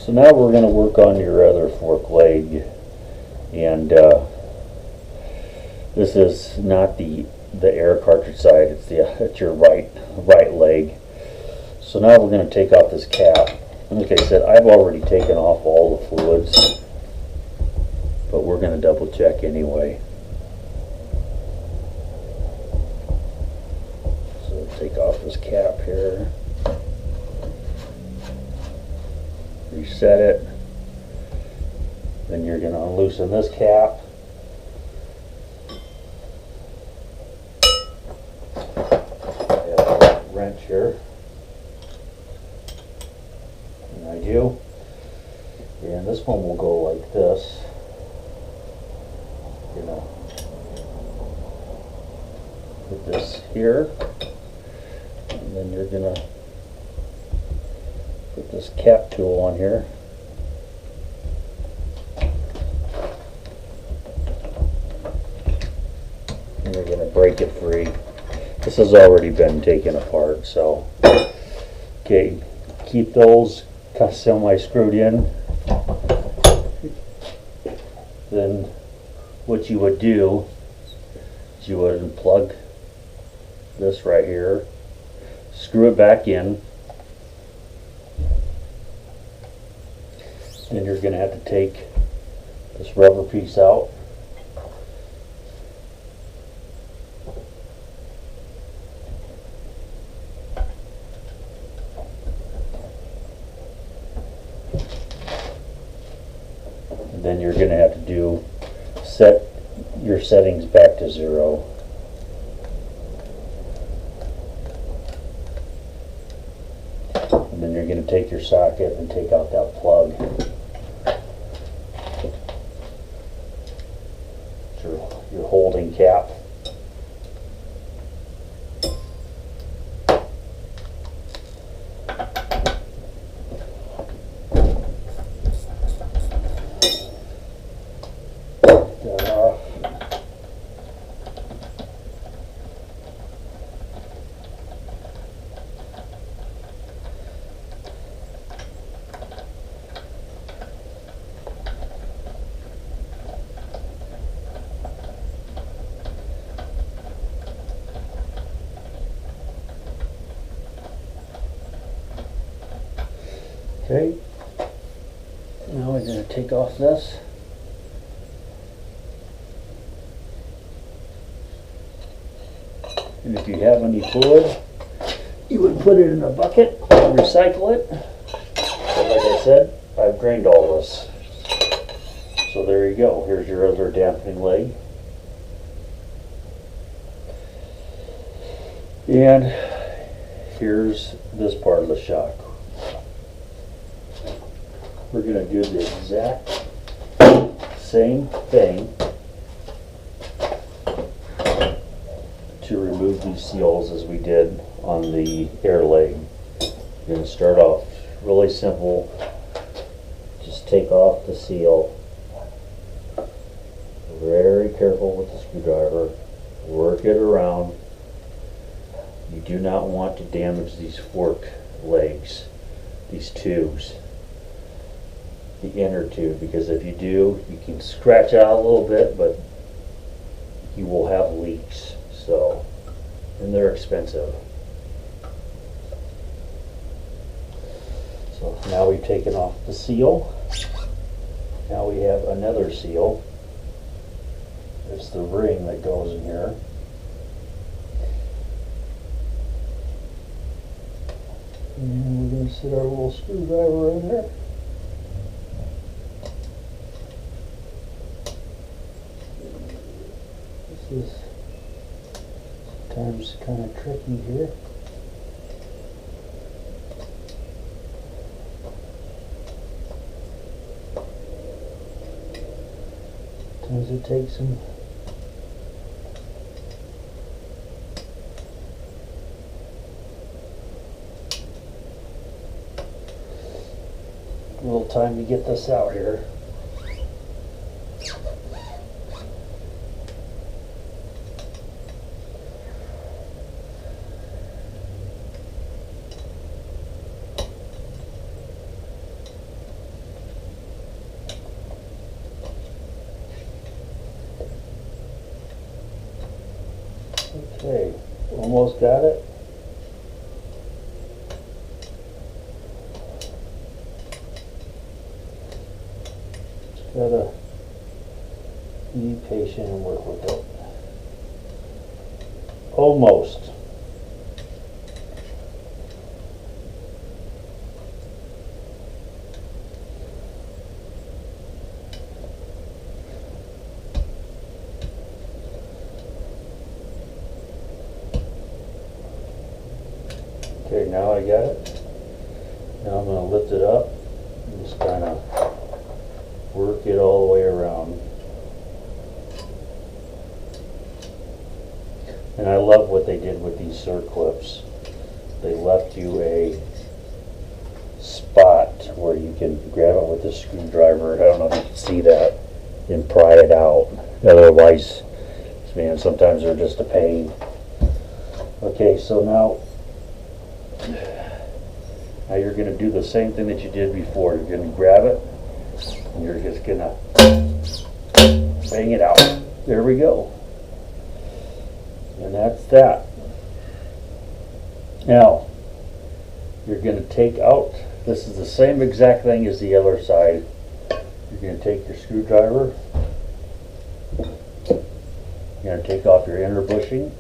So now we're going to work on your other fork leg, and this is not the air cartridge side, it's your right leg. So now we're going to take off this cap. And like I said, I've already taken off all the fluids, but we're going to double check anyway. So take off this cap here, reset it, then you're going to unloosen this cap. I have a wrench here, and I do, and this one will go like this. You know, put this here, and then you're gonna put this cap tool on here. And you're gonna break it free. This has already been taken apart, so okay, keep those semi screwed in. Then what you would do is you would unplug this right here, screw it back in, then you're going to have to take this rubber piece out, and then you're going to have to set your settings back to 0. And then you're going to take your socket and take out that plug. Your holding cap. Okay, now we're going to take off this. And if you have any fluid, you would put it in a bucket and recycle it. But like I said, I've drained all this. So there you go. Here's your other dampening leg. And here's this part of the shock. We're going to do the exact same thing to remove these seals as we did on the air leg. We're going to start off really simple. Just take off the seal. Very careful with the screwdriver. Work it around. You do not want to damage these fork legs, these tubes. The inner tube, because if you do, you can scratch out a little bit, but you will have leaks. So, and they're expensive. So now we've taken off the seal. Now we have another seal. It's the ring that goes in here. And we're going to sit our little screwdriver in there. This is sometimes kind of tricky here. Sometimes it takes some a little time to get this out here. Okay, almost got it. Just gotta be patient and work with it. Almost. Okay, now I got it. Now I'm going to lift it up and just kind of work it all the way around. And I love what they did with these circlips. They left you a spot where you can grab it with a screwdriver. I don't know if you can see that, and pry it out. Otherwise, man, sometimes they're just a pain. Okay, so now you're going to do the same thing that you did before. You're going to grab it and you're just going to bang it out. There we go. And that's that. Now you're going to take out, this is the same exact thing as the other side. You're going to take your screwdriver, you're going to take off your inner bushing.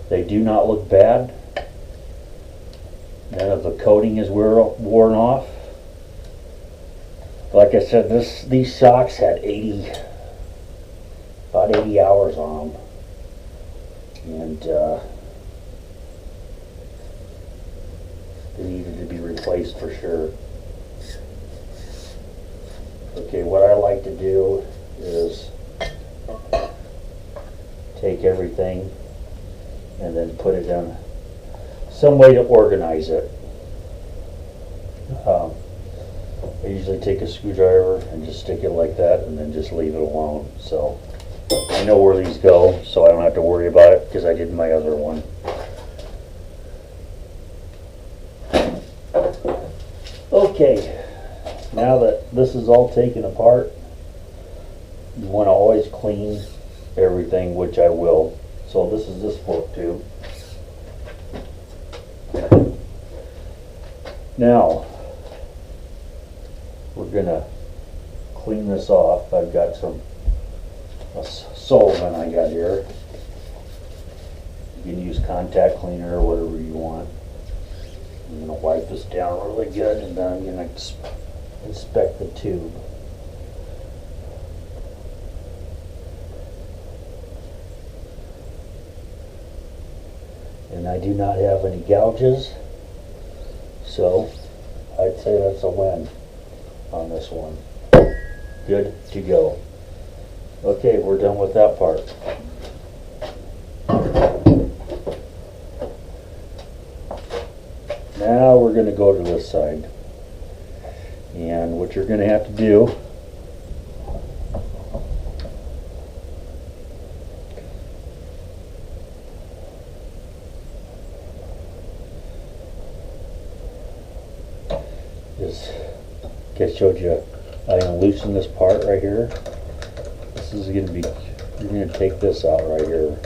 They do not look bad. None of the coating is worn off. Like I said, these socks had about 80 hours on them. And they needed to be replaced for sure. Okay, what I like to do is take everything and then put it in some way to organize it. I usually take a screwdriver and just stick it like that and then just leave it alone. So I know where these go, so I don't have to worry about it because I did my other one. Okay, now that this is all taken apart, you want to always clean everything, which I will. So this is this fork tube. Now we're gonna clean this off. I've got some solvent I got here. You can use contact cleaner or whatever you want. I'm gonna wipe this down really good, and then I'm gonna inspect the tube. And I do not have any gouges, so I'd say that's a win on this one. Good to go. Okay, we're done with that part. Now we're going to go to this side. And what you're going to have to do is, like I showed you, I'm going to loosen this part right here. This is going to be, you're going to take this out right here.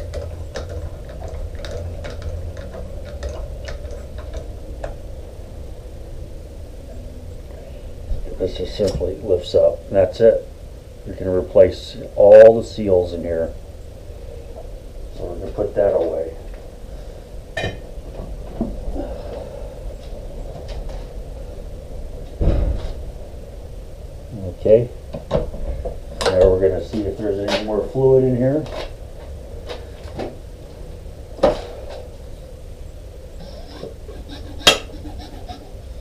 This just simply lifts up, and that's it. You're going to replace all the seals in here. So we're going to put that away. Okay. Now we're going to see if there's any more fluid in here.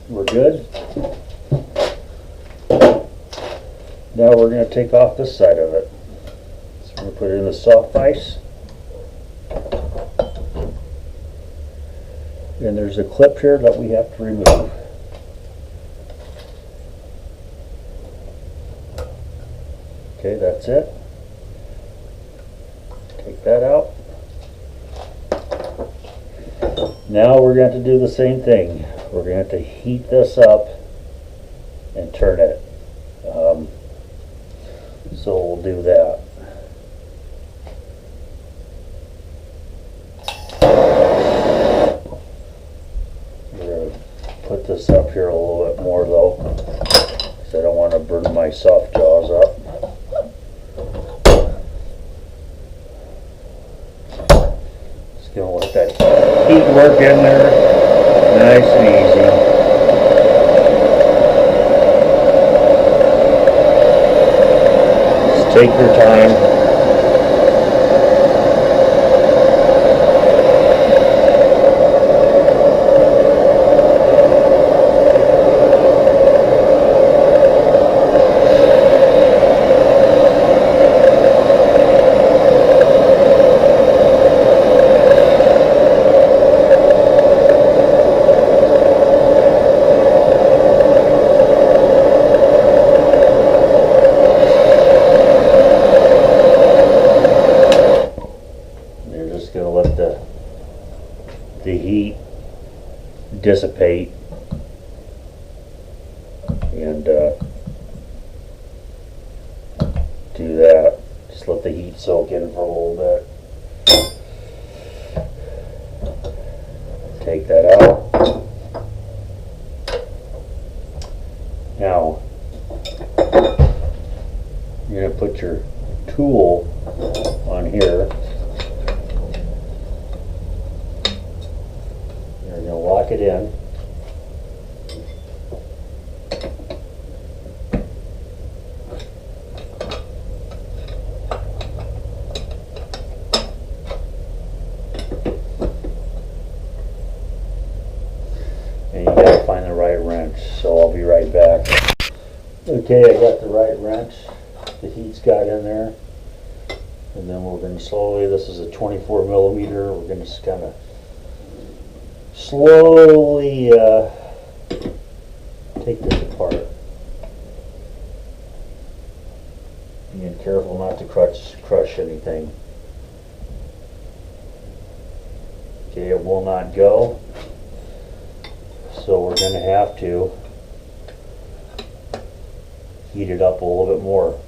We're good. Now we're going to take off this side of it. So we're going to put it in the soft ice. And there's a clip here that we have to remove. Okay, that's it. Take that out. Now we're going to do the same thing. We're going to have to heat this up and turn it. So we'll do that. this up here a little bit more though, because I don't want to burn my soft jaws up. Just gonna let that heat work in there, nice and easy. Just take your time. The heat dissipate and do that. Just let the heat soak in for a little bit. Take that out. Now you're going to put your tool on here. You're going to lock it in. And you got to find the right wrench, so I'll be right back. Okay, I got the right wrench. The heat's got in there. And then we're going to slowly, this is a 24 millimeter, we're going to just kind of slowly take this apart. Being careful not to crush anything. Okay, it will not go. So we're going to have to heat it up a little bit more.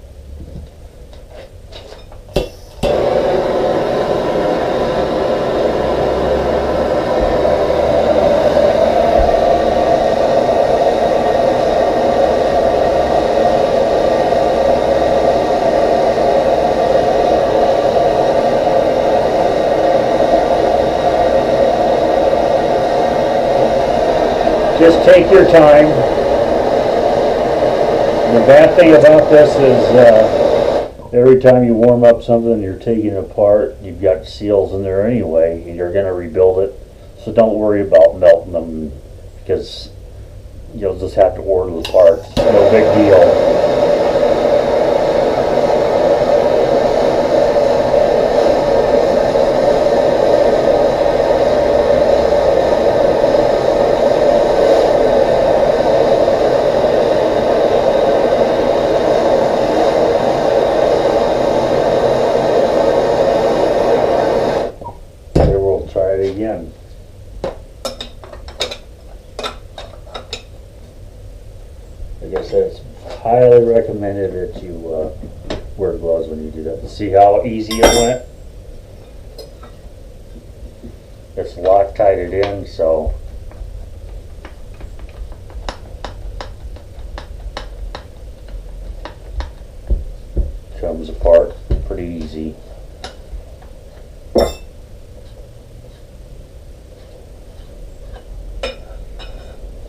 Just take your time. The bad thing about this is every time you warm up something you're taking it apart, you've got seals in there anyway, and you're going to rebuild it. So don't worry about melting them, because you'll just have to order the parts. It's no big deal. Again. Like I said, it's highly recommended that you wear gloves when you do that. See how easy it went? It's Loctited in, so comes apart pretty easy.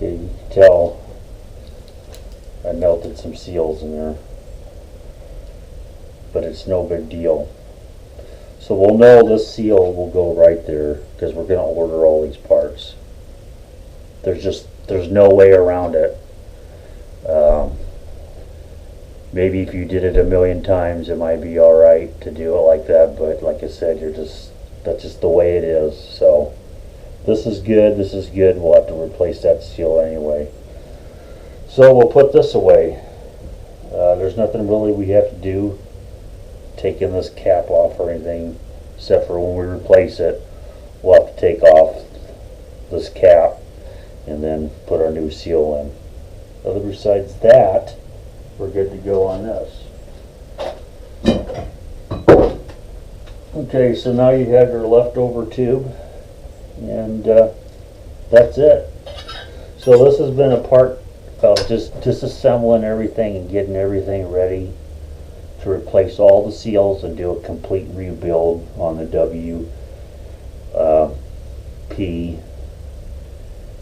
Okay, you can tell I melted some seals in there, but it's no big deal. So we'll know this seal will go right there because we're going to order all these parts. There's no way around it. Maybe if you did it a million times, it might be all right to do it like that. But like I said, that's just the way it is. So. This is good, this is good. We'll have to replace that seal anyway. So we'll put this away. There's nothing really we have to do, taking this cap off or anything, except for when we replace it, we'll have to take off this cap and then put our new seal in. Other besides that, we're good to go on this. Okay, so now you have your leftover tube. And that's it. So this has been a part of just disassembling everything and getting everything ready to replace all the seals and do a complete rebuild on the P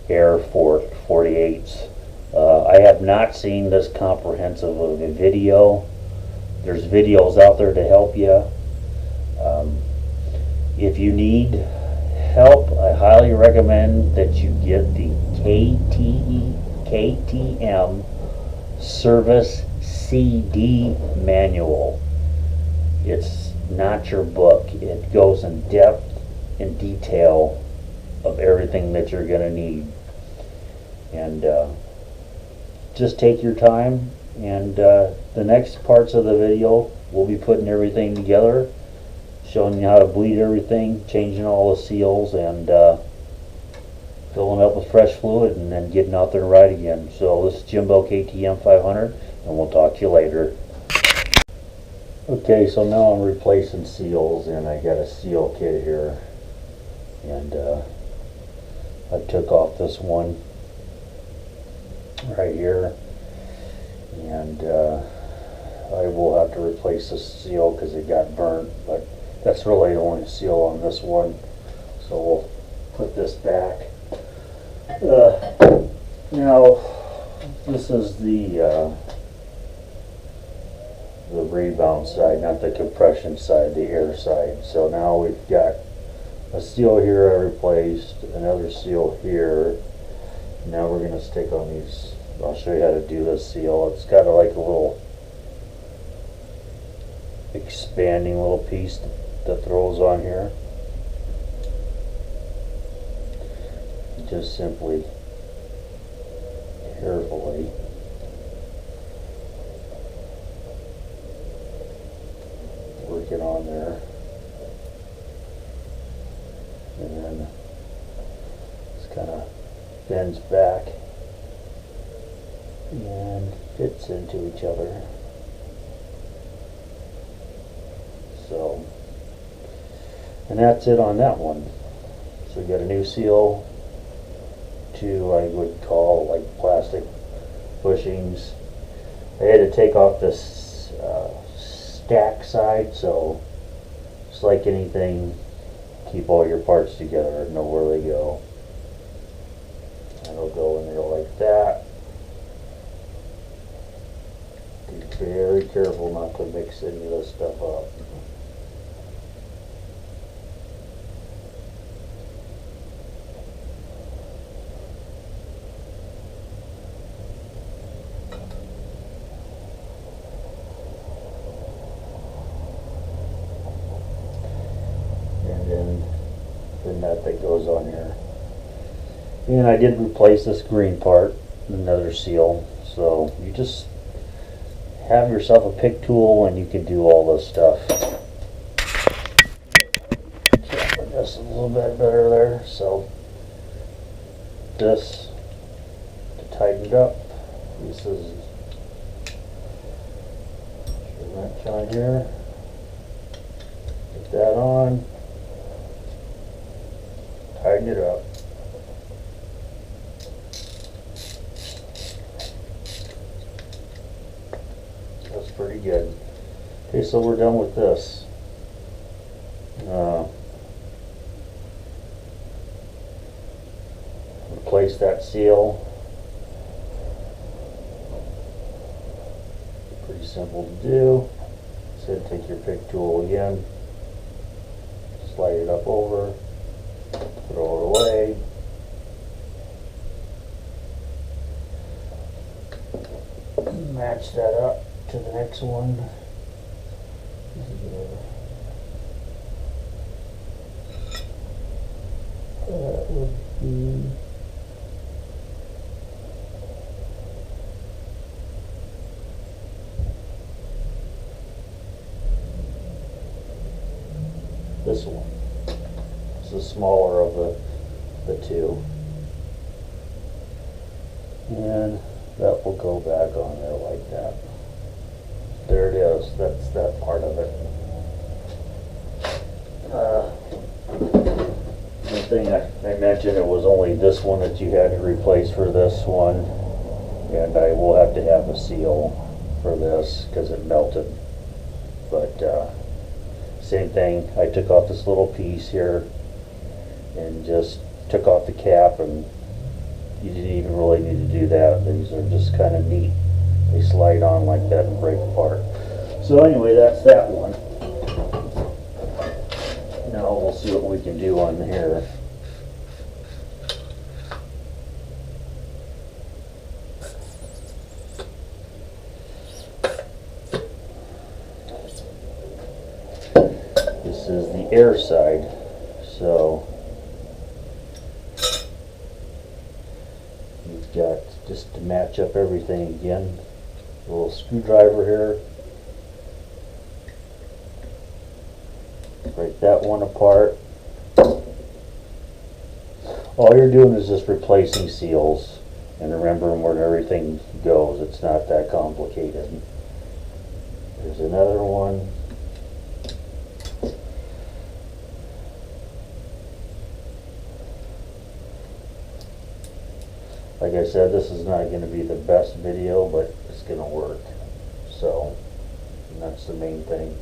AER Forks 48s. I have not seen this comprehensive of a video. There's videos out there to help you. If you need help, I highly recommend that you get the KTM Service CD manual. It's not your book. It goes in depth and detail of everything that you're going to need. And just take your time, and the next parts of the video we'll be putting everything together, showing you how to bleed everything, changing all the seals, and filling up with fresh fluid, and then getting out there and ride again. So this is Jimbo KTM 500, and we'll talk to you later. Okay, so now I'm replacing seals, and I got a seal kit here, and I took off this one right here, and I will have to replace this seal because it got burnt, but that's really the only seal on this one, so we'll put this back. Now this is the rebound side, not the compression side, the air side. So now we've got a seal here I replaced, another seal here. Now we're going to stick on these. I'll show you how to do this seal. It's got like a little expanding little piece that throws on here. Just simply carefully work it on there, and then it's kind of bends back and fits into each other. So, and that's it on that one. So we got a new seal, two I would call like plastic bushings. I had to take off this stack side, so just like anything, keep all your parts together, know where they go. It'll go in there like that. Be very careful not to mix any of this stuff up. And then the nut that goes on here. And I did replace this green part, another seal. So you just have yourself a pick tool and you can do all this stuff. Just a little bit better there. So this to tighten it up. This is your wrench on here. Put that on. Tighten it up. That's pretty good. Okay, so we're done with this. Replace that seal. Pretty simple to do. So take your pick tool again, slide it up over, throw it away. Match that up to the next one. That would be this one. It's the smaller of the two. And that will go back on there like that. There it is. That's that part of it. The thing I mentioned it was only this one that you had to replace for this one, and I will have to have a seal for this because it melted. But same thing, I took off this little piece here and just took off the cap, and you didn't even really need to do that. These are just kind of neat. They slide on like that and break apart. So anyway, that's that one. Now we'll see what we can do on here. This is the air side, so you've got, just to match up everything again, a little screwdriver here. Break that one apart. All you're doing is just replacing seals and remembering where everything goes. It's not that complicated. There's another one. Like I said, this is not going to be the best video, but it's going to work. So, and that's the main thing.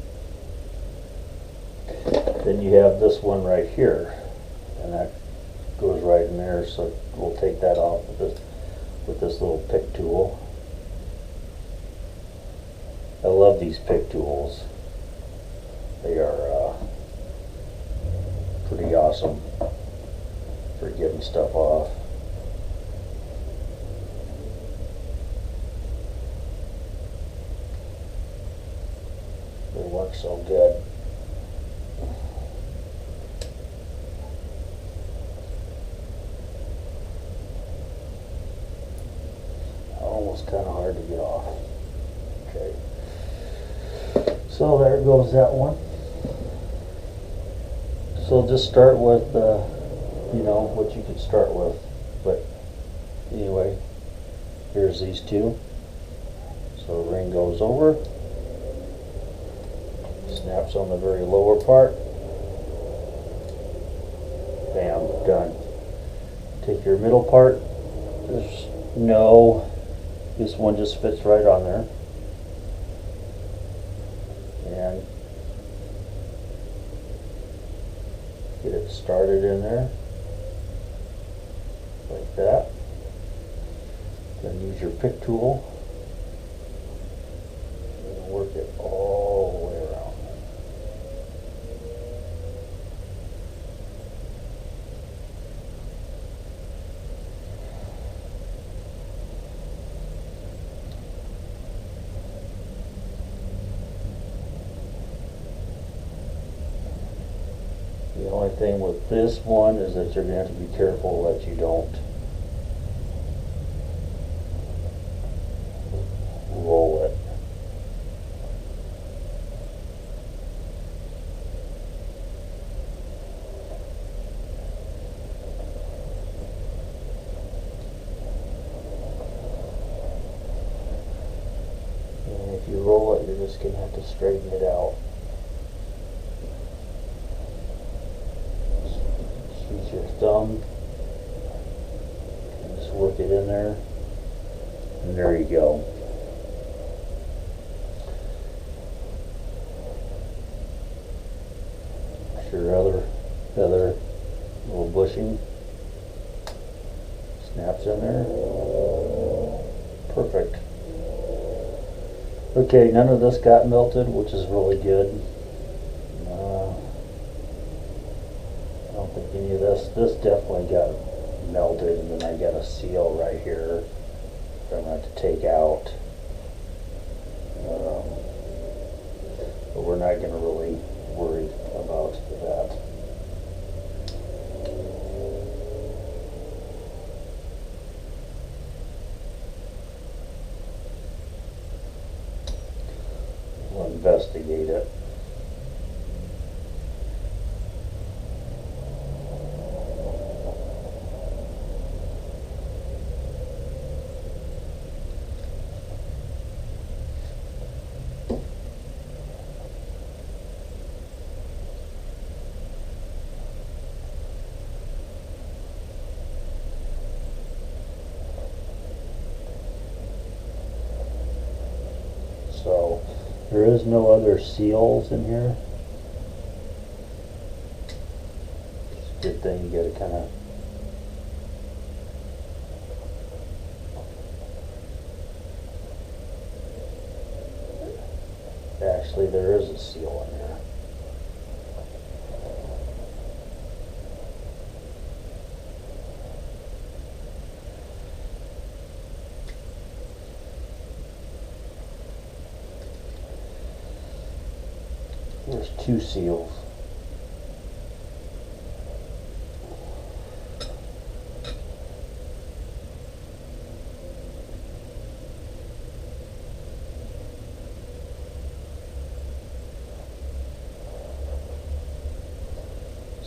Then you have this one right here, and that goes right in there, so we'll take that off with this little pick tool. I love these pick tools. They are pretty awesome for getting stuff off. They work so good. Almost kind of hard to get off. Okay. So there goes that one. So just start with, you know, what you could start with. But anyway, here's these two. So the ring goes over. Snaps on the very lower part. Bam, done. Take your middle part. There's no, this one just fits right on there. And get it started in there. Like that. Then use your pick tool. And work it all the way around. The only thing with this one is that you're going to have to be careful that you don't roll it. And if you roll it, you're just going to have to straighten it out. Use your thumb and just work it in there, and there you go. Your other little bushing snaps in there. Perfect. Okay, none of this got melted, which is really good. I don't think any of this definitely got melted, and then I got a seal right here that I'm going to have to take out. But we're not going to really worry about that. We'll investigate it. There is no other seals in here. It's a good thing, you gotta kinda actually there is a seal in there. There's two seals.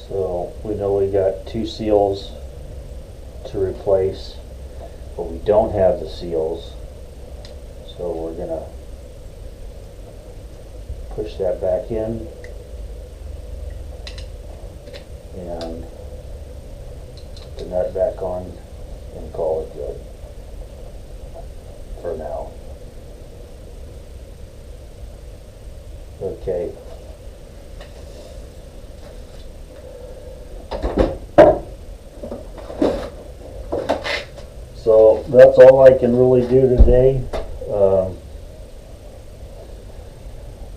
So we know we got two seals to replace, but we don't have the seals. So we're gonna push that back in and put the nut back on and call it good for now. Okay. So that's all I can really do today.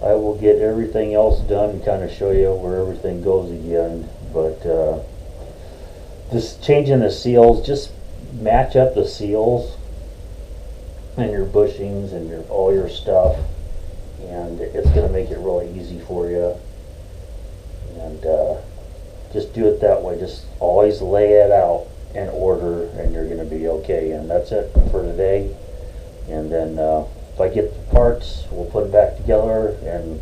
I will get everything else done and kind of show you where everything goes again, but just changing the seals, just match up the seals and your bushings and all your stuff, and it's going to make it really easy for you. And just do it that way. Just always lay it out in order and you're going to be okay. And that's it for today. And then if I get the parts, we'll put them back together and